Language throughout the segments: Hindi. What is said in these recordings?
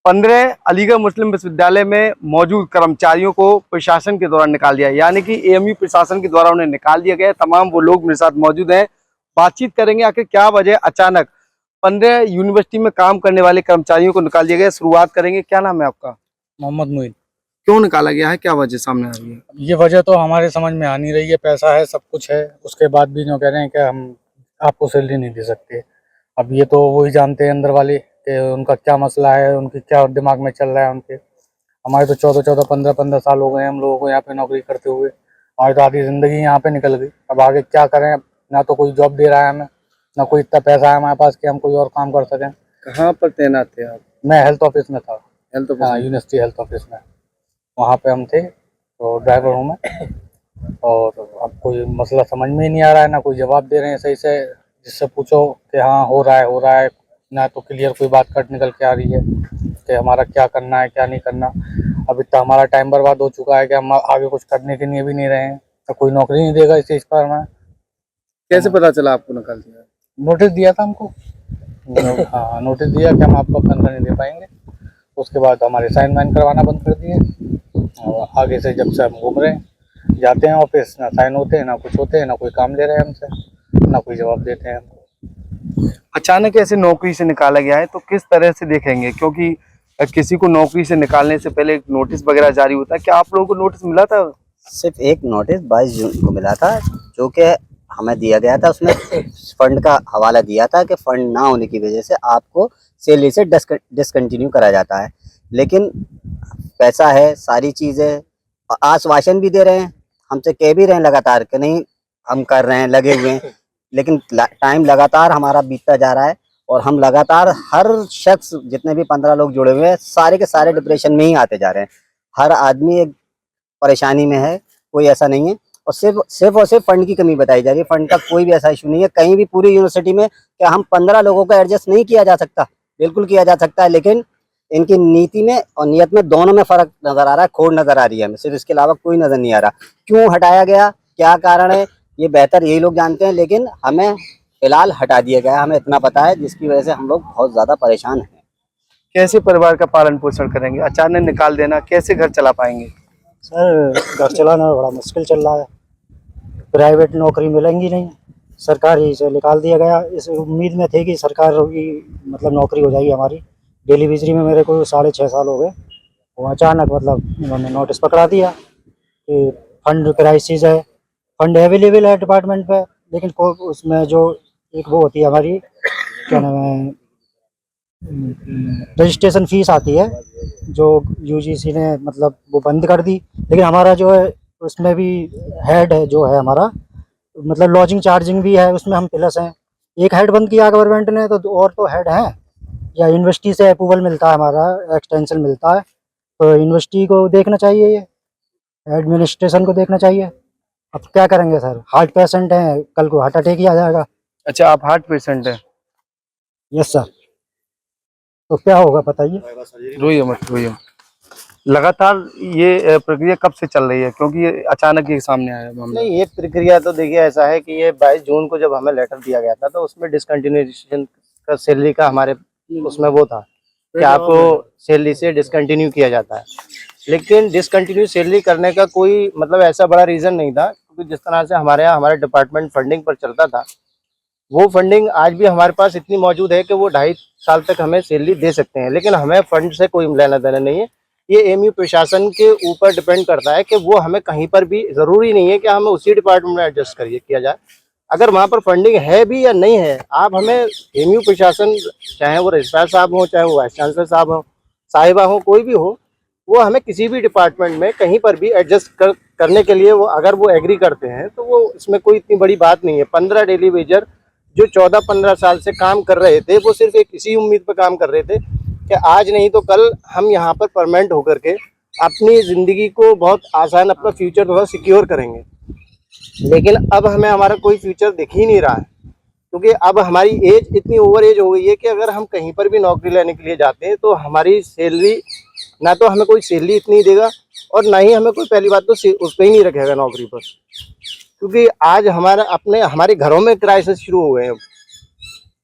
15 अलीगढ़ मुस्लिम विश्वविद्यालय में मौजूद कर्मचारियों को प्रशासन के द्वारा निकाल दिया, यानी कि एएमयू प्रशासन के द्वारा उन्हें निकाल दिया गया। तमाम वो लोग मेरे साथ मौजूद हैं, बातचीत करेंगे आखिर क्या वजह अचानक 15 यूनिवर्सिटी में काम करने वाले कर्मचारियों को निकाल दिया गया। शुरुआत करेंगे, क्या नाम है आपका? मोहम्मद मोइन। क्यों निकाला गया है, क्या वजह सामने आ रही है? ये वजह तो हमारे समझ में आ नहीं रही है। पैसा है, सब कुछ है, उसके बाद भी जो कह रहे हैं कि हम आपको सैलरी नहीं दे सकते। अब ये तो वही जानते हैं अंदर वाले कि उनका क्या मसला है, उनके क्या दिमाग में चल रहा है उनके। हमारे तो 14-15 साल हो गए हैं हम लोगों को यहाँ पे नौकरी करते हुए। हमारी तो आधी ज़िंदगी यहाँ पे निकल गई। अब आगे क्या करें? ना तो कोई जॉब दे रहा है हमें, ना कोई इतना पैसा है हमारे पास कि हम कोई और काम कर सकें। कहाँ पर तैनात थे आप? मैं हेल्थ ऑफिस में था। हेल्थ हाँ, ऑफिस? यूनिवर्सिटी हेल्थ ऑफिस में, वहाँ पे हम थे। तो ड्राइवर हूँ मैं। और अब कोई मसला समझ में ही नहीं आ रहा है, ना कोई जवाब दे रहे हैं सही से। जिससे पूछो कि हाँ हो रहा है, ना तो क्लियर कोई बात कट निकल के आ रही है कि हमारा क्या करना है क्या नहीं करना। अब इतना हमारा टाइम बर्बाद हो चुका है कि हम आगे कुछ करने के लिए भी नहीं रहे हैं, तो कोई नौकरी नहीं देगा इस चीज़ पर हमें। कैसे पता चला आपको निकाल दिया? नोटिस दिया था हमको। हाँ, नोटिस दिया कि हम आपको तनख्वाह नहीं दे पाएंगे। उसके बाद हमारे साइन वाइन करवाना बंद कर दिए। और आगे से जब से हम घूम रहे हैं, जाते हैं ऑफिस, ना साइन होते हैं, ना कुछ होते हैं, ना कोई काम ले रहे हैं हमसे, ना कोई जवाब देते हैं हमको। अचानक ऐसे नौकरी से निकाला गया है तो किस तरह से देखेंगे, क्योंकि किसी को नौकरी से निकालने से पहले एक नोटिस वगैरह जारी होता है, क्या आप लोगों को नोटिस मिला था? सिर्फ एक नोटिस 22 जून को मिला था, जो कि हमें दिया गया था। उसमें फंड का हवाला दिया था कि फंड ना होने की वजह से आपको सैलरी से डिसकंटिन्यू करा जाता है। लेकिन पैसा है, सारी चीज़ें, आश्वासन भी दे रहे हैं, हमसे कह भी रहे हैं लगातार कि नहीं हम कर रहे हैं, लगे हुए हैं। लेकिन टाइम लगातार हमारा बीतता जा रहा है और हम लगातार, हर शख्स, जितने भी 15 लोग जुड़े हुए हैं, सारे के सारे डिप्रेशन में ही आते जा रहे हैं। हर आदमी एक परेशानी में है, कोई ऐसा नहीं है। और सिर्फ और सिर्फ फंड की कमी बताई जा रही है। फंड का कोई भी ऐसा इशू नहीं है कहीं भी पूरी यूनिवर्सिटी में। क्या हम 15 लोगों को एडजस्ट नहीं किया जा सकता? बिल्कुल किया जा सकता है, लेकिन इनकी नीति में और नियत में दोनों में फ़र्क नज़र आ रहा है, खोट नज़र आ रही है हमें। सिर्फ इसके अलावा कोई नज़र नहीं आ रहा। क्यों हटाया गया, क्या कारण है, ये बेहतर यही लोग जानते हैं। लेकिन हमें फ़िलहाल हटा दिया गया, हमें इतना पता है, जिसकी वजह से हम लोग बहुत ज़्यादा परेशान हैं। कैसे परिवार का पालन पोषण करेंगे? अचानक निकाल देना, कैसे घर चला पाएंगे? सर, घर चलाना बड़ा मुश्किल चल रहा है। प्राइवेट नौकरी मिलेंगी नहीं, सरकारी से निकाल दिया गया। इस उम्मीद में थे कि सरकार की मतलब नौकरी हो जाएगी हमारी। डेली वेजरी में मेरे को 6.5 साल हो गए। वो अचानक मतलब उन्होंने नोटिस पकड़ा दिया कि फंड क्राइसिस है। फंड अवेलेबल है डिपार्टमेंट पे, लेकिन उसमें जो एक वो होती है हमारी, क्या नाम है, रजिस्ट्रेशन फीस आती है, जो यूजीसी ने मतलब वो बंद कर दी। लेकिन हमारा जो है उसमें भी हेड है, जो है हमारा मतलब लॉजिंग चार्जिंग भी है, उसमें हम प्लस हैं। एक हेड बंद किया गवर्नमेंट ने, तो और तो हेड हैं। या यूनिवर्सिटी से अप्रूवल मिलता है, हमारा एक्सटेंशन मिलता है, तो यूनिवर्सिटी को देखना चाहिए, ये एडमिनिस्ट्रेशन को देखना चाहिए। अब क्या करेंगे सर? हार्ट पेशेंट हैं, कल को हार्ट अटैक ही आ जाएगा। अच्छा, आप हार्ट पेशेंट हैं? Yes sir. तो क्या होगा बताइए? रोइए मत, रोइए मत। लगातार ये प्रक्रिया कब से चल रही है, क्योंकि ये अचानक ये सामने आया मामला? नहीं, ये प्रक्रिया तो देखिए ऐसा है कि ये 22 जून को जब हमें लेटर दिया गया था, तो उसमें डिसकंटिन्यूएशन का सैलरी का हमारे उसमें वो था कि आपको सैलरी से डिसकंटिन्यू किया जाता है। लेकिन डिसकंटिन्यू सैलरी करने का कोई मतलब ऐसा बड़ा रीज़न नहीं था, क्योंकि जिस तरह से हमारे यहाँ हमारा डिपार्टमेंट फंडिंग पर चलता था, वो फंडिंग आज भी हमारे पास इतनी मौजूद है कि वो 2.5 साल तक हमें सैलरी दे सकते हैं। लेकिन हमें फंड से कोई लेना देना नहीं है। ये एएमयू प्रशासन के ऊपर डिपेंड करता है कि वो हमें कहीं पर भी, ज़रूरी नहीं है कि हमें उसी डिपार्टमेंट में एडजस्ट किया जाए। अगर वहाँ पर फंडिंग है भी या नहीं है, आप हमें एएमयू प्रशासन, चाहे वो रजिस्ट्रार साहब हों, चाहे वो वाइस चांसलर साहब हों, साहिबा हो, कोई भी हो, वो हमें किसी भी डिपार्टमेंट में कहीं पर भी एडजस्ट करने के लिए वो अगर वो एग्री करते हैं, तो वो इसमें कोई इतनी बड़ी बात नहीं है। 15 डेली वेजर जो 14-15 साल से काम कर रहे थे, वो सिर्फ एक इसी उम्मीद पर काम कर रहे थे कि आज नहीं तो कल हम यहाँ पर परमानेंट होकर के अपनी ज़िंदगी को बहुत आसान, अपना फ्यूचर थोड़ा सिक्योर करेंगे। लेकिन अब हमें हमारा कोई फ्यूचर दिख ही नहीं रहा है, क्योंकि अब हमारी एज इतनी ओवर एज हो गई है कि अगर हम कहीं पर भी नौकरी लेने के लिए जाते हैं, तो हमारी सैलरी, ना तो हमें कोई सैलरी इतनी देगा और ना ही हमें कोई, पहली बात तो उस पर ही नहीं रखेगा नौकरी पर, क्योंकि आज हमारे घरों में क्राइसिस शुरू हो गए हैं।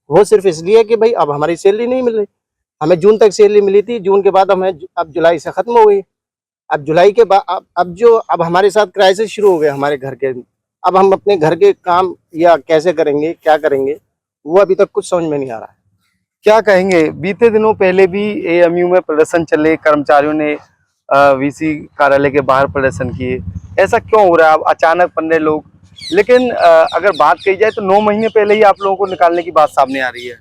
वो सिर्फ इसलिए कि भाई अब हमारी सैलरी नहीं मिल रही। हमें जून तक सैलरी मिली थी, जून के बाद हमें अब जुलाई से खत्म हो गई। अब जुलाई के बाद अब हमारे साथ क्राइसिस शुरू हो गए हमारे घर के। अब हम अपने घर के काम या कैसे करेंगे, क्या करेंगे, वो अभी तक कुछ समझ में नहीं आ रहा है। क्या कहेंगे, बीते दिनों पहले भी एएमयू में प्रदर्शन चले, कर्मचारियों ने वीसी कार्यालय के बाहर प्रदर्शन किए, ऐसा क्यों हो रहा है? अब अचानक 15 लोग, लेकिन अगर बात कही जाए तो 9 महीने पहले ही आप लोगों को निकालने की बात सामने आ रही है।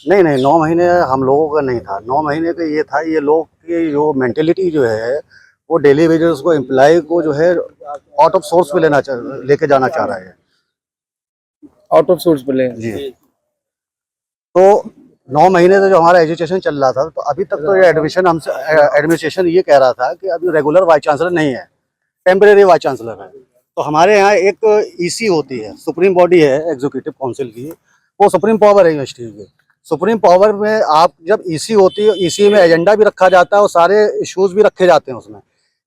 नहीं नहीं, 9 महीने हम लोगों का नहीं था। 9 महीने का ये था, ये लोग की जो मेंटेलिटी जो है वो डेली वेजेस को, एम्प्लॉय को जो है आउट ऑफ सोर्स पे लेके जाना चाह रहा है आउट ऑफ सोर्स बोले जी। तो 9 महीने से जो हमारा एजुकेशन चल रहा था, तो अभी तक तो ये एडमिनिस्ट्रेशन ये कह रहा था कि अभी रेगुलर वाइस चांसलर नहीं है, टेम्परेरी वाइस चांसलर है। तो हमारे यहाँ एक ईसी होती है, सुप्रीम बॉडी है एग्जीक्यूटिव काउंसिल की, वो सुप्रीम पावर है यूनिवर्सिटी की। सुप्रीम पावर में आप जब ईसी होती है, ईसी में एजेंडा भी रखा जाता है और सारे इश्यूज भी रखे जाते हैं उसमें।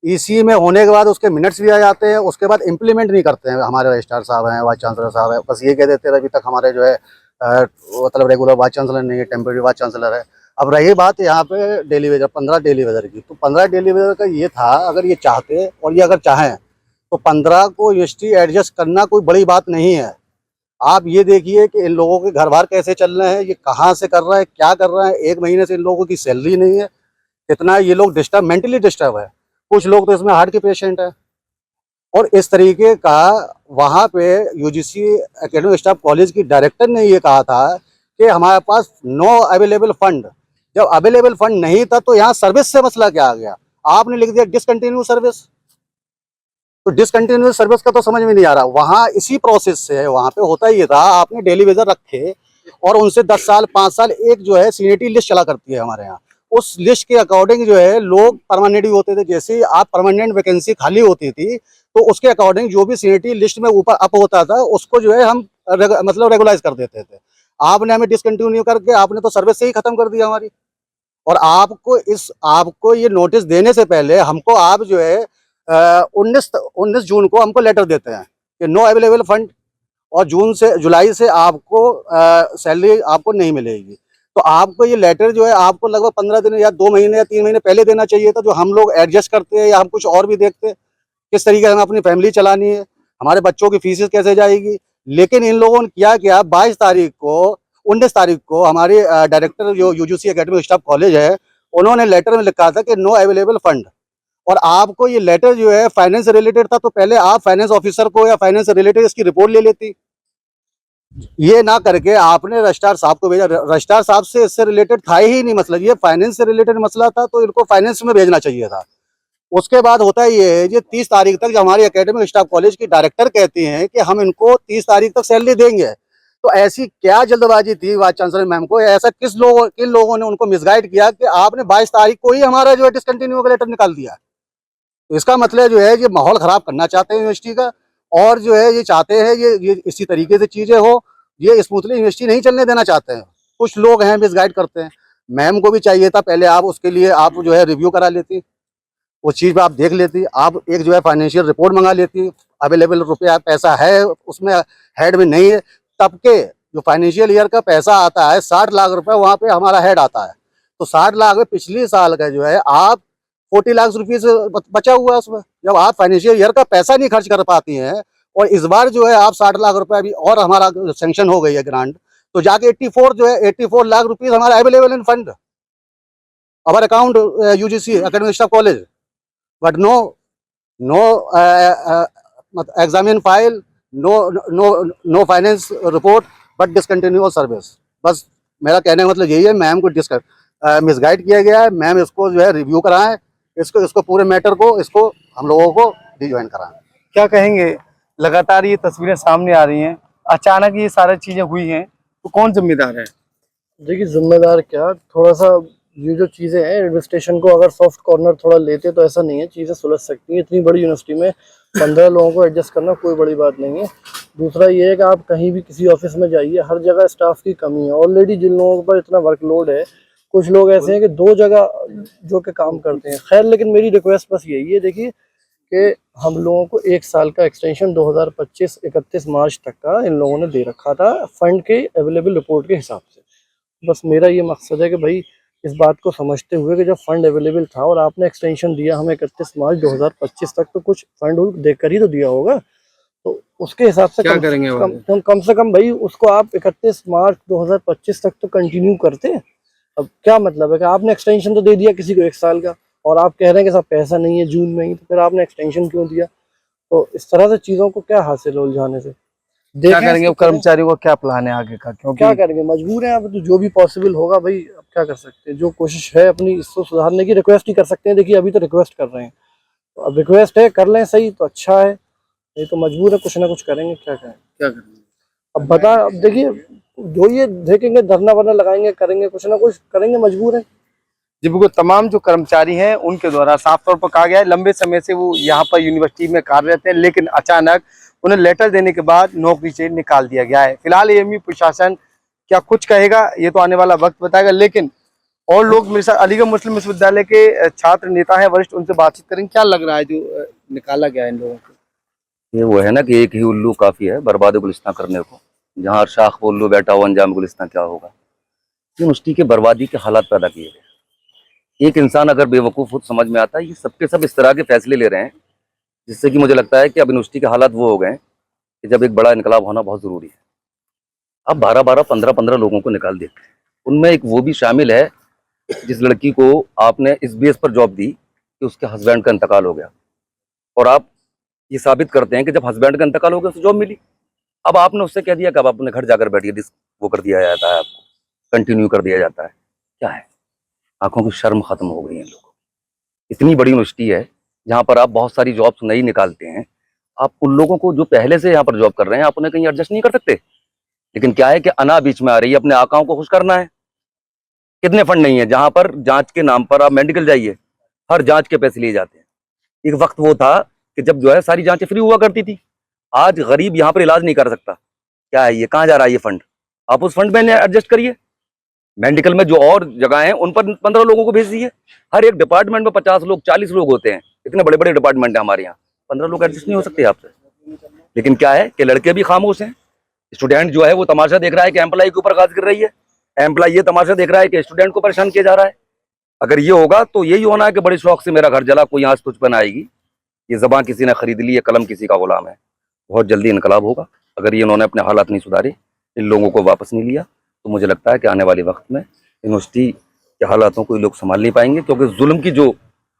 ईसी में होने के बाद उसके मिनट्स भी आ जाते हैं, उसके बाद इम्प्लीमेंट नहीं करते हैं हमारे रजिस्ट्रार साहब हैं, वाइस चांसलर साहब है, बस ये कह देते हैं अभी तक हमारे जो है मतलब रेगुलर वाइस चांसलर नहीं है, टेम्परेरी वाइस चांसलर है। अब रही बात यहाँ पे डेली वेजर 15 डेली वेजर की, तो 15 डेली वेजर का ये था, अगर ये चाहते और ये अगर चाहें तो 15 को यूनिवर्सिटी एडजस्ट करना कोई बड़ी बात नहीं है। आप ये देखिए कि इन लोगों के घर बार कैसे चल रहे हैं, ये कहाँ से कर रहे हैं, क्या कर रहे हैं। 1 महीने से इन लोगों की सैलरी नहीं है, कितना ये लोग मेंटली डिस्टर्ब है। कुछ लोग तो इसमें हार्ट के पेशेंट है। और इस तरीके का वहाँ पे यूजीसी एकेडमिक स्टाफ कॉलेज की डायरेक्टर ने ये कहा था कि हमारे पास नो अवेलेबल फंड। जब अवेलेबल फंड नहीं था तो यहाँ सर्विस से मसला क्या आ गया? आपने लिख दिया डिसकंटिन्यू सर्विस। तो डिसकंटिन्यूस सर्विस का तो समझ में नहीं आ रहा। वहाँ इसी प्रोसेस से वहाँ पे होता ये था, आपने डेली वेजर रखे और उनसे 10 साल 5 साल एक जो है सीनियरिटी लिस्ट चला करती है हमारे यहाँ। उस लिस्ट के अकॉर्डिंग जो है लोग परमानेंट भी होते थे। जैसे ही आप परमानेंट वैकेंसी खाली होती थी तो उसके अकॉर्डिंग जो भी सीनियरिटी लिस्ट में ऊपर अप होता था उसको जो है हम मतलब रेगुलाइज कर देते थे। आपने हमें डिसकंटिन्यू करके आपने तो सर्विस से ही खत्म कर दिया हमारी। और आपको ये नोटिस देने से पहले हमको आप जो है 19 जून को हमको लेटर देते हैं कि नो अवेलेबल फंड, और जुलाई से आपको सैलरी आपको नहीं मिलेगी। तो आपको ये लेटर जो है आपको लगभग 15 दिन या 2 महीने या 3 महीने पहले देना चाहिए था, जो हम लोग एडजस्ट करते हैं या हम कुछ और भी देखते हैं किस तरीके से हमें अपनी फैमिली चलानी है, हमारे बच्चों की फीसेस कैसे जाएगी। लेकिन इन लोगों ने किया 22 तारीख को 19 तारीख को हमारे डायरेक्टर जो यूजीसी एकेडमिक स्टाफ कॉलेज है, उन्होंने लेटर में लिखा था कि नो अवेलेबल फंड। और आपको ये लेटर जो है फाइनेंस से रिलेटेड था, तो पहले आप फाइनेंस ऑफिसर को या फाइनेंस से रिलेटेड इसकी रिपोर्ट ले लेती। ये ना करके आपने रजिस्ट्रार साहब को भेजा। रजिस्ट्रार साहब से इससे रिलेटेड था ही नहीं मसला, ये फाइनेंस से रिलेटेड मसला था, तो इनको फाइनेंस में भेजना चाहिए था। उसके बाद होता ये है, ये 30 तारीख तक जो हमारी एकेडमिक स्टाफ कॉलेज की डायरेक्टर कहती हैं कि हम इनको 30 तारीख तक सैलरी देंगे। तो ऐसी क्या जल्दबाजी थी वाइस चांसलर मैम को? ऐसा किन लोगों ने उनको मिसगाइड किया कि आपने 22 तारीख को ही हमारा जो है डिसकंटिन्यू का लेटर निकाल दिया? तो इसका मतलब जो है ये माहौल खराब करना चाहते हैं यूनिवर्सिटी का, और जो है ये चाहते हैं ये इसी तरीके से चीजें हो, ये स्मूथली यूनिवर्सिटी नहीं चलने देना चाहते हैं। कुछ लोग हैं मिसगाइड करते हैं। मैम को भी चाहिए था पहले आप उसके लिए आप जो है रिव्यू करा लेती, उस चीज़ पे आप देख लेती, आप एक जो है फाइनेंशियल रिपोर्ट मंगा लेती, अवेलेबल रुपया पैसा है उसमें, हेड में नहीं है। तब के जो फाइनेंशियल ईयर का पैसा आता है 60 लाख रुपए वहाँ पे हमारा हेड आता है, तो 60 लाख में पिछले साल का जो है आप 40 लाख रुपये से बचा हुआ है उसमें। जब आप फाइनेंशियल ईयर का पैसा नहीं खर्च कर पाती हैं और इस बार जो है आप 60 लाख रुपए अभी और हमारा सेंक्शन हो गई है ग्रांट, तो जाके 84 लाख रुपीज हमारा available in fund our account UGC academic staff college, but no examine file, no finance report, but discontinue service. बस मेरा कहने का मतलब यही है, मैम को मिसगाइड किया गया है। मैम इसको जो है रिव्यू कराएं, इसको पूरे मैटर को इसको हम लोगों को डिज्वाइन कराएं। क्या कहेंगे, लगातार ये तस्वीरें सामने आ रही हैं, अचानक ये सारी चीजें हुई हैं, तो कौन जिम्मेदार है? देखिए जिम्मेदार क्या, थोड़ा सा ये जो चीज़ें हैं एडमिनिस्ट्रेशन को अगर सॉफ्ट कॉर्नर थोड़ा लेते तो ऐसा नहीं है, चीज़ें सुलझ सकती हैं। इतनी बड़ी यूनिवर्सिटी में 15 लोगों को एडजस्ट करना कोई बड़ी बात नहीं है। दूसरा ये है कि आप कहीं भी किसी ऑफिस में जाइए, हर जगह स्टाफ की कमी है। ऑलरेडी जिन लोगों पर इतना वर्कलोड है, कुछ लोग ऐसे हैं कि 2 जगह जो कि काम करते हैं। खैर, लेकिन मेरी रिक्वेस्ट बस यही है, देखिए कि हम लोगों को 1 साल का एक्सटेंशन 2025 31 मार्च तक का इन लोगों ने दे रखा था फंड के अवेलेबल रिपोर्ट के हिसाब से। बस मेरा ये मकसद है कि भाई इस बात को समझते हुए कि जब फंड अवेलेबल था और आपने एक्सटेंशन दिया हमें 31 मार्च 2025 तक, तो कुछ फंड देकर ही तो दिया होगा। तो उसके हिसाब से क्या करेंगे वो आगे? कम से कम भाई उसको आप 31 मार्च 2025 तक तो कंटिन्यू करते। अब क्या मतलब है कि आपने एक्सटेंशन तो दे दिया किसी को 1 साल का, और आप कह रहे हैं कि साहब पैसा नहीं है जून में ही, तो फिर आपने एक्सटेंशन क्यों दिया? तो इस तरह से चीज़ों को क्या हासिल है उलझाने से। क्या करेंगे अब कर्मचारियों का, क्या प्लान है आगे का? क्योंकि क्या करेंगे, मजबूर हैं अब, तो जो भी पॉसिबल होगा भाई, अब क्या कर सकते हैं। जो कोशिश है अपनी इसको सुधारने की, रिक्वेस्ट ही कर सकते हैं। देखिए अभी तो रिक्वेस्ट कर रहे हैं, तो अब रिक्वेस्ट है, कर लें सही तो अच्छा है, नहीं तो मजबूर है, कुछ ना कुछ करेंगे। क्या करें, क्या करेंगे? अब बता, अब देखिए जो ये देखेंगे, धरना वरना लगाएंगे, करेंगे कुछ ना कुछ करेंगे, मजबूर है। जी बिल्कुल, तमाम जो कर्मचारी हैं उनके द्वारा साफ तौर पर कहा गया है लंबे समय से वो यहाँ पर यूनिवर्सिटी में कार्यरत हैं, लेकिन अचानक उन्हें लेटर देने के बाद नौकरी से निकाल दिया गया है। फिलहाल एएमयू प्रशासन क्या कुछ कहेगा ये तो आने वाला वक्त बताएगा, लेकिन और लोग मेरे साथ अलीगढ़ मुस्लिम विश्वविद्यालय के छात्र नेता हैं, वरिष्ठ, उनसे बातचीत करेंगे। क्या लग रहा है जो निकाला गया है इन लोगों को? ये वो है ना कि एक ही उल्लू काफी है बर्बाद गुलिस्तां करने को। जहाँ शाख वो उल्लू बैठा हो अंजाम गुलिस्तां क्या होगा। यूनिवर्सिटी के बर्बादी के हालात पैदा किए गए। एक इंसान अगर बेवकूफ़ हो तो समझ में आता है ये सबके सब इस तरह के फैसले ले रहे हैं, जिससे कि मुझे लगता है कि अब यूनिवर्सिटी के हालात वो हो गए कि जब एक बड़ा इनकलाब होना बहुत ज़रूरी है। अब 12-12, 15-15 लोगों को निकाल देते हैं। उनमें एक वो भी शामिल है जिस लड़की को आपने इस बेस पर जॉब दी कि उसके हस्बैंड का इंतकाल हो गया, और आप ये साबित करते हैं कि जब हस्बैंड का इंतकाल हो गया उसे जॉब मिली। अब आपने उससे कह दिया कि अब अपने घर जाकर बैठिए, वो कर दिया जाता है, आपको कंटिन्यू कर दिया जाता है। क्या है, आंखों की शर्म खत्म हो गई है लोगों को। इतनी बड़ी यूनिवर्सिटी है जहाँ पर आप बहुत सारी जॉब्स नई निकालते हैं, आप उन लोगों को जो पहले से यहाँ पर जॉब कर रहे हैं आप उन्हें कहीं एडजस्ट नहीं कर सकते। लेकिन क्या है कि अना बीच में आ रही है, अपने आकाओं को खुश करना है। कितने फंड नहीं है जहाँ पर जांच के नाम पर आप मेडिकल जाइए, हर जांच के पैसे लिए जाते हैं। एक वक्त वो था कि जब जो है सारी जांचें फ्री हुआ करती थी। आज गरीब यहाँ पर इलाज नहीं कर सकता। क्या है ये, कहाँ जा रहा है ये फंड? आप उस फंड में एडजस्ट करिए। मेडिकल में जो और जगह हैं उन पर 15 लोगों को भेज दीजिए। हर एक डिपार्टमेंट में 50 लोग 40 लोग होते हैं, इतने बड़े बड़े डिपार्टमेंट है हमारे यहाँ। 15 लोग एडजस्ट नहीं हो सकते आपसे। लेकिन क्या है कि लड़के भी खामोश हैं। स्टूडेंट जो है वो तमाशा देख रहा है कि एम्प्लॉय के ऊपर गाज गिर रही है, एम्प्लॉय ये तमाशा देख रहा है कि स्टूडेंट को परेशान किया जा रहा है। अगर ये होगा तो यही होना है कि बड़े शौक से मेरा घर जला, कोई आज तुझ पर आएगी। ये ज़बान किसी ने खरीद ली, ये कलम किसी का गुलाम है। बहुत जल्दी इनकलाब होगा अगर ये इन्होंने अपने हालात नहीं सुधारे, इन लोगों को वापस नहीं लिया, तो मुझे लगता है कि आने वाले वक्त में यूनिवर्सिटी के हालातों को लोग संभाल नहीं पाएंगे। क्योंकि जुल्म की जो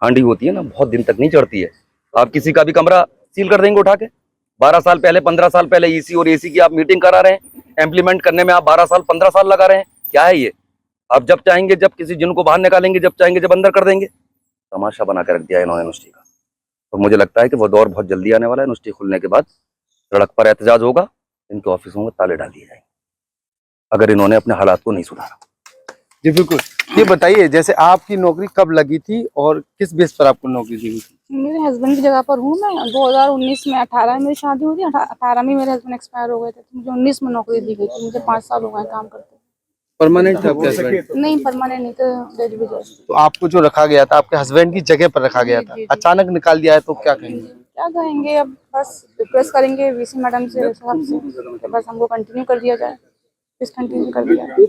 हांडी होती है ना, बहुत दिन तक नहीं चढ़ती है। आप किसी का भी कमरा सील कर देंगे उठा के। 12 साल पहले, 15 साल पहले ईसी और एसी की आप मीटिंग करा रहे हैं, इम्प्लीमेंट करने में आप 12 साल 15 साल लगा रहे हैं। क्या है ये? आप जब चाहेंगे जब किसी जिनको बाहर निकालेंगे, जब चाहेंगे जब अंदर कर देंगे। तमाशा बना कर रख दिया इन्होंने यूनिवर्सिटी का। और मुझे लगता है कि वो दौर बहुत जल्दी आने वाला है। यूनिवर्सिटी खुलने के बाद सड़क पर एहतजाज होगा, इनके ऑफिसों में ताले डाल दिए जाएंगे अगर इन्होंने अपने हालात को नहीं सुधारा। जी बिल्कुल, ये बताइए जैसे आपकी नौकरी कब लगी थी और किस बेस पर आपको नौकरी दी हुई थी? मेरे हस्बैंड की जगह पर हूँ मैं। 2019 में 18 में मेरी शादी हुई थी, 18 में मेरे हस्बैंड एक्सपायर हो गए थे, तो मुझे 19 में नौकरी दी गई थी। मुझे 5 साल हो गए काम करते। परमानेंट था आपके हस्बैंड? नहीं, परमानेंट नहीं था, डेली बेसिस। तो आपको जो रखा गया था आपके हस्बैंड की जगह पर रखा गया था, जी। अचानक निकाल दिया है तो क्या कहेंगे? क्या कहेंगे, अब बस रिक्वेस्ट करेंगे वीसी मैडम से साहब से कि बस हमको कंटिन्यू कर दिया जाए, डिसकंटिन्यू कर दिया जाए।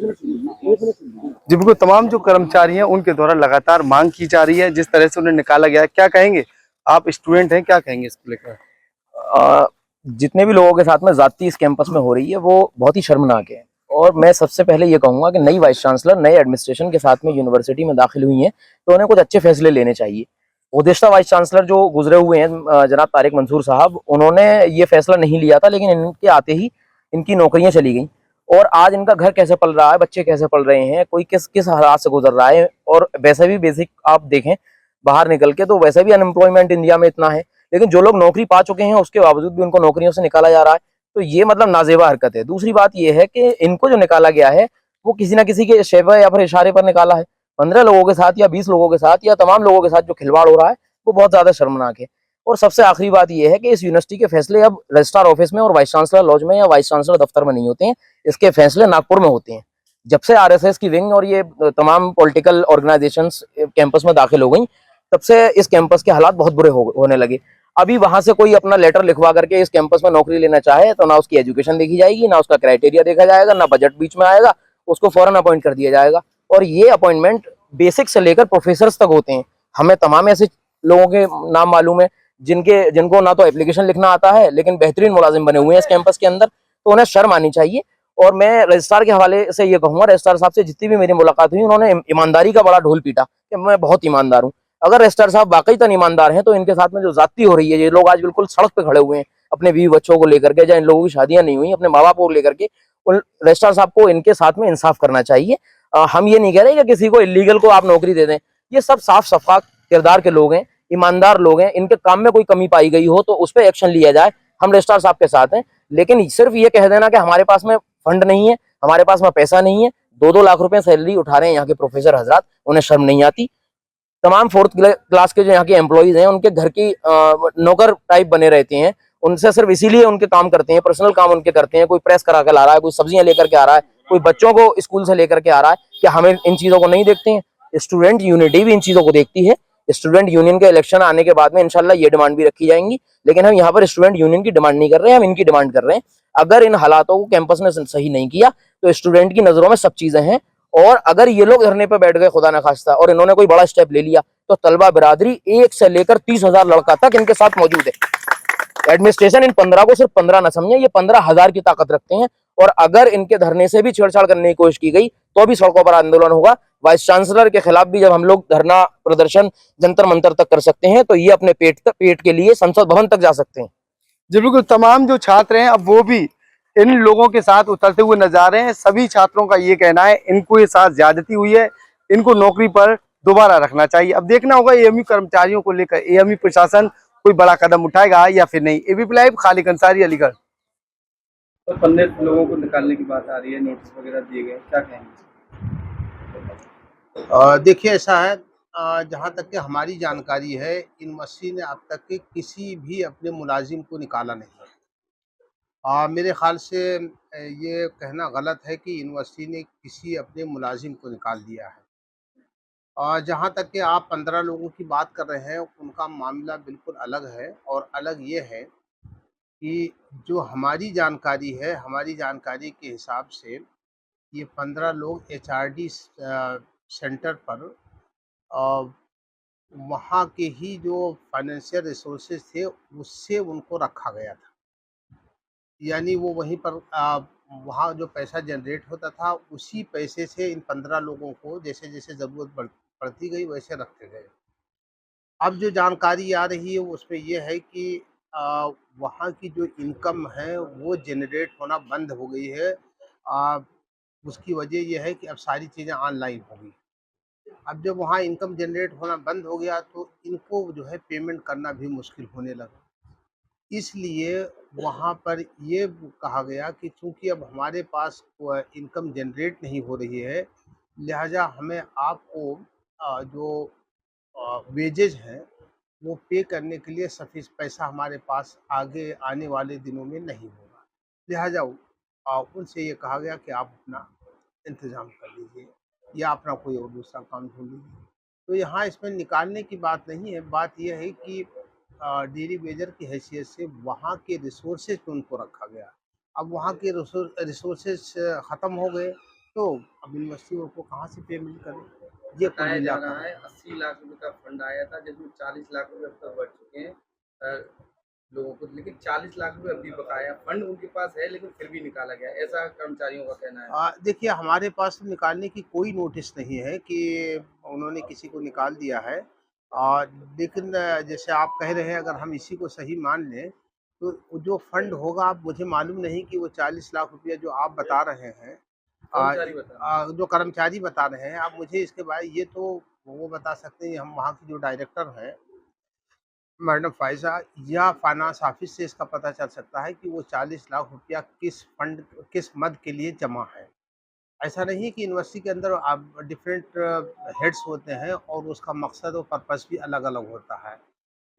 जी बिल्कुल, तमाम जो कर्मचारी हैं उनके द्वारा लगातार मांग की जा रही है, जिस तरह से उन्हें निकाला गया है। क्या कहेंगे, आप स्टूडेंट हैं, क्या कहेंगे इसको लेकर? जितने भी लोगों के साथ में ज्यादती इस कैंपस में हो रही है वो बहुत ही शर्मनाक है। और मैं सबसे पहले ये कहूंगा कि नई वाइस चांसलर नए एडमिनिस्ट्रेशन के साथ में यूनिवर्सिटी में दाखिल हुई हैं, तो उन्हें कुछ अच्छे फैसले लेने चाहिए। गुज़िश्ता वाइस चांसलर जो गुजरे हुए हैं जनाब तारिक मंसूर साहब, उन्होंने ये फैसला नहीं लिया था, लेकिन इनके आते ही इनकी नौकरियां चली गई। और आज इनका घर कैसे पल रहा है, बच्चे कैसे पल रहे हैं, कोई किस किस हालात से गुजर रहा है। और वैसे भी बेसिक आप देखें बाहर निकल के तो वैसे भी अनएम्प्लॉयमेंट इंडिया में इतना है, लेकिन जो लोग नौकरी पा चुके हैं उसके बावजूद भी उनको नौकरियों से निकाला जा रहा है। तो ये मतलब नाजेबा हरकत है। दूसरी बात ये है कि इनको जो निकाला गया है वो किसी ना किसी के शेवा या फिर इशारे पर निकाला है। 15 लोगों के साथ या 20 लोगों के साथ या तमाम लोगों के साथ जो खिलवाड़ हो रहा है वो बहुत ज्यादा शर्मनाक है। और सबसे आखिरी बात यह है कि इस यूनिवर्सिटी के फैसले अब रजिस्ट्रार ऑफिस में और वाइस चांसलर लॉज में या वाइस चांसलर दफ्तर में नहीं होते हैं, इसके फैसले नागपुर में होते हैं। जब से आरएसएस की विंग और ये तमाम पॉलिटिकल ऑर्गेनाइजेशंस कैंपस में दाखिल हो गई, तब से इस कैंपस के हालात बहुत बुरे होने लगे। अभी वहां से कोई अपना लेटर लिखवा करके इस कैंपस में नौकरी लेना चाहे तो ना उसकी एजुकेशन देखी जाएगी, ना उसका क्राइटेरिया देखा जाएगा, ना बजट बीच में आएगा, उसको फौरन अपॉइंट कर दिया जाएगा। और ये अपॉइंटमेंट बेसिक से लेकर प्रोफेसर्स तक होते हैं। हमें तमाम ऐसे लोगों के नाम मालूम है जिनको ना तो एप्लीकेशन लिखना आता है लेकिन बेहतरीन मुलाजिम बने हुए हैं इस कैंपस के अंदर, तो उन्हें शर्म आनी चाहिए। और मैं रजिस्ट्रार के हवाले से ये कहूंगा, रजिस्ट्रार साहब से जितनी भी मेरी मुलाकात हुई उन्होंने ईमानदारी का बड़ा ढोल पीटा कि मैं बहुत ईमानदार हूँ। अगर रजिस्ट्रार साहब वाकई तन ईमानदार हैं तो इनके साथ में जो जाती हो रही है, ये लोग आज बिल्कुल सड़क पे खड़े हुए हैं अपने बीवी बच्चों को लेकर के, या इन लोगों की शादियां नहीं हुई अपने माँ बाप को लेकर के, उन रजिस्ट्रार साहब को इनके साथ में इंसाफ करना चाहिए। हम ये नहीं कह रहे कि किसी को इलीगल को आप नौकरी दे दें, ये सब साफ शफाफ किरदार के लोग हैं, ईमानदार लोग हैं, इनके काम में कोई कमी पाई गई हो तो उस पर एक्शन लिया जाए। हम रजिस्ट्रार साहब के साथ हैं, लेकिन सिर्फ ये कह देना कि हमारे पास में फंड नहीं है, हमारे पास में पैसा नहीं है, 2-2 लाख रुपए सैलरी उठा रहे हैं यहाँ के प्रोफेसर हजरात, उन्हें शर्म नहीं आती। तमाम 4th क्लास के जो यहाँ के एम्प्लॉइज हैं उनके घर की नौकर टाइप बने रहते हैं, उनसे सिर्फ इसीलिए उनके काम करते हैं, पर्सनल काम उनके करते हैं, कोई प्रेस करा के ला रहा है, कोई सब्जियां लेकर के आ रहा है, कोई बच्चों को स्कूल से लेकर के आ रहा है, क्या हमें इन चीजों को नहीं देखते हैं? स्टूडेंट यूनिटी भी इन चीजों को देखती है। स्टूडेंट यूनियन के इलेक्शन आने के बाद में इंशाल्लाह ये डिमांड भी रखी जाएंगी, लेकिन हम यहाँ पर स्टूडेंट यूनियन की डिमांड नहीं कर रहे हैं, हम इनकी डिमांड कर रहे हैं। अगर इन हालातों को कैंपस ने सही नहीं किया तो स्टूडेंट की नजरों में सब चीजें हैं, और अगर ये लोग धरने पर बैठ गए खुदा न खास्ता और इन्होंने कोई बड़ा स्टेप ले लिया तो तलबा बिरादरी 1 से लेकर 30,000 लड़का तक इनके साथ मौजूद है। एडमिनिस्ट्रेशन इन 15 को सिर्फ 15 न समझे, ये 15,000 की ताकत रखते हैं, और अगर इनके धरने से भी छेड़छाड़ करने की कोशिश की गई तो भी सड़कों पर आंदोलन होगा। वाइस चांसलर के खिलाफ भी जब हम लोग धरना प्रदर्शन जंतर मंतर तक कर सकते हैं तो ये अपने पेट के लिए संसद भवन तक जा सकते हैं। जी बिल्कुल, तमाम जो छात्र हैं अब वो भी इन लोगों के साथ उतरते हुए नजर आ रहे हैं। सभी छात्रों का ये कहना है इनको ये साथ ज्यादती हुई है, इनको नौकरी पर दोबारा रखना चाहिए। अब देखना होगा एएमयू कर्मचारियों को लेकर एएमयू प्रशासन कोई बड़ा कदम उठाएगा या फिर नहीं। ABP live, Khalid Ansari, Aligarh. तो 15 लोगों को निकालने की बात आ रही है, नोटिस वगैरह दिए गए, क्या कहेंगे? देखिए ऐसा है, जहाँ तक कि हमारी जानकारी है यूनिवर्सिटी ने अब तक के किसी भी अपने मुलाजिम को निकाला नहीं है। मेरे ख्याल से ये कहना गलत है कि यूनिवर्सिटी ने किसी अपने मुलाजिम को निकाल दिया है। जहाँ तक कि आप 15 लोगों की बात कर रहे हैं उनका मामला बिल्कुल अलग है, और अलग ये है कि जो हमारी जानकारी है, हमारी जानकारी के हिसाब से ये 15 लोग एचआरडी सेंटर पर वहाँ के ही जो फाइनेंशियल रिसोर्सेज थे उससे उनको रखा गया था। यानी वो वहीं पर वहाँ जो पैसा जनरेट होता था उसी पैसे से इन 15 लोगों को जैसे जैसे ज़रूरत पड़ती गई वैसे रखते गए। अब जो जानकारी आ रही है उसमें ये है कि वहाँ की जो इनकम है वो जनरेट होना बंद हो गई है। उसकी वजह ये है कि अब सारी चीज़ें ऑनलाइन हो गई। अब जब वहाँ इनकम जनरेट होना बंद हो गया तो इनको जो है पेमेंट करना भी मुश्किल होने लगा। इसलिए वहाँ पर ये कहा गया कि चूँकि अब हमारे पास इनकम जनरेट नहीं हो रही है, लिहाजा हमें आपको जो वेजेज हैं वो पे करने के लिए सफिशिएंट पैसा हमारे पास आगे आने वाले दिनों में नहीं होगा। लिहाजा उनसे ये कहा गया कि आप अपना इंतज़ाम कर लीजिए या अपना कोई और दूसरा काम ढूँढ लीजिए। तो यहाँ इसमें निकालने की बात नहीं है, बात यह है कि डेली वेजर की हैसियत से वहाँ के रिसोर्सेज पे उनको रखा गया। अब वहाँ के रिसोर्सेज ख़त्म हो गए तो अब यूनिवर्सिटी उनको कहाँ से पेमेंट करे? ये बताया जा रहा है 80 लाख रुपए का फंड आया था जिसमें 40 लाख रुपए अब तक बढ़ चुके हैं लोगों को, लेकिन 40 लाख रुपए अभी बकाया फंड उनके पास है लेकिन फिर भी निकाला गया, ऐसा कर्मचारियों का कहना है। देखिए हमारे पास निकालने की कोई नोटिस नहीं है कि उन्होंने किसी को निकाल दिया है। लेकिन जैसे आप कह रहे हैं अगर हम इसी को सही मान लें तो जो फंड होगा, अब मुझे मालूम नहीं कि वो 40 लाख रुपया जो आप बता रहे हैं जो कर्मचारी बता रहे हैं, आप मुझे इसके बारे ये तो वो बता सकते हैं। हम वहाँ की जो डायरेक्टर है मैडम फायजा या फाइनेंस ऑफिस से इसका पता चल सकता है कि वो 40 लाख रुपया किस फंड किस मद के लिए जमा है। ऐसा नहीं है कि यूनिवर्सिटी के अंदर डिफरेंट हेड्स होते हैं और उसका मकसद और पर्पस भी अलग अलग होता है।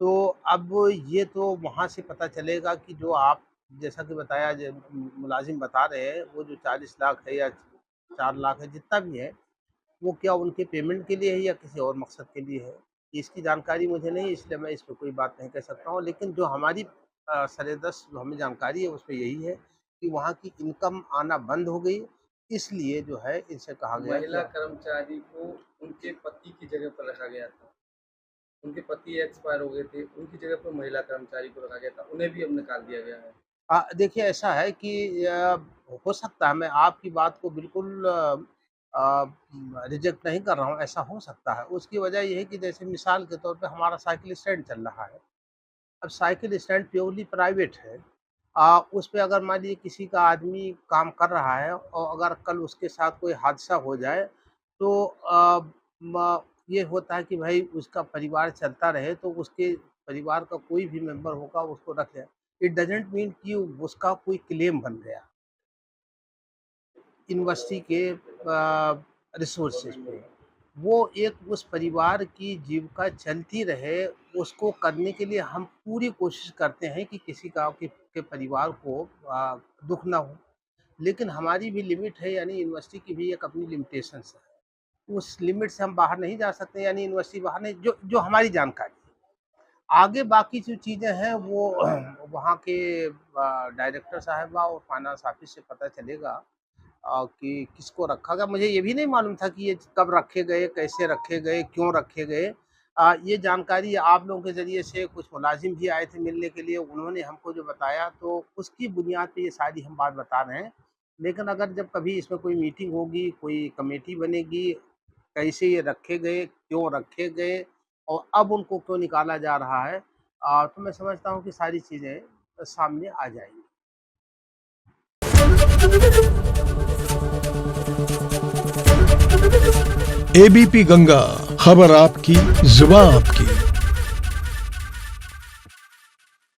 तो अब ये तो वहाँ से पता चलेगा कि जो आप जैसा कि बताया मुलाजिम बता रहे हैं वो जो 40 लाख है या 4 लाख है जितना भी है वो क्या उनके पेमेंट के लिए है या किसी और मकसद के लिए है, इसकी जानकारी मुझे नहीं, इसलिए मैं इस पर कोई बात नहीं कह सकता हूँ। लेकिन जो हमारी सरेदस्त जो हमें जानकारी है उसमें यही है कि वहाँ की इनकम आना बंद हो गई इसलिए जो है इनसे कहा गया महिला कि कर्मचारी को उनके पति की जगह पर रखा गया था। उनके पति एक्सपायर हो गए थे, उनकी जगह पर महिला कर्मचारी को रखा गया था, उन्हें भी अब निकाल दिया गया है। देखिए ऐसा है कि हो सकता है, मैं आपकी बात को बिल्कुल रिजेक्ट नहीं कर रहा हूँ, ऐसा हो सकता है। उसकी वजह ये है कि जैसे मिसाल के तौर पे हमारा साइकिल स्टैंड चल रहा है। अब साइकिल स्टैंड प्योरली प्राइवेट है। उस पे अगर मान लीजिए किसी का आदमी काम कर रहा है और अगर कल उसके साथ कोई हादसा हो जाए तो ये होता है कि भाई उसका परिवार चलता रहे, तो उसके परिवार का कोई भी मेंबर होगा उसको रख ले। इट डजंट मीन कि उसका कोई क्लेम बन गया यूनिवर्सिटी के रिसोर्सेज पे। वो एक उस परिवार की जीविका चलती रहे, उसको करने के लिए हम पूरी कोशिश करते हैं कि किसी का के परिवार को दुख ना हो। लेकिन हमारी भी लिमिट है, यानी यूनिवर्सिटी की भी एक अपनी लिमिटेशंस है। उस लिमिट से हम बाहर नहीं जा सकते, यानी यूनिवर्सिटी बाहर नहीं, जो हमारी जानकारी है। आगे बाकी जो चीज़ें हैं वो वहाँ के डायरेक्टर साहिबा और फाइनेंस ऑफिस से पता चलेगा कि किसको रखा गया। मुझे ये भी नहीं मालूम था कि ये कब रखे गए, कैसे रखे गए, क्यों रखे गए। ये जानकारी आप लोगों के ज़रिए से कुछ मुलाजिम भी आए थे मिलने के लिए, उन्होंने हमको जो बताया तो उसकी बुनियाद पे ये सारी हम बात बता रहे हैं। लेकिन अगर जब कभी इसमें कोई मीटिंग होगी, कोई कमेटी बनेगी, कैसे ये रखे गए, क्यों रखे गए और अब उनको क्यों निकाला जा रहा है, तो मैं समझता हूँ कि सारी चीज़ें सामने आ जाएँगी। एबीपी गंगा, खबर आपकी, जुबान आपकी।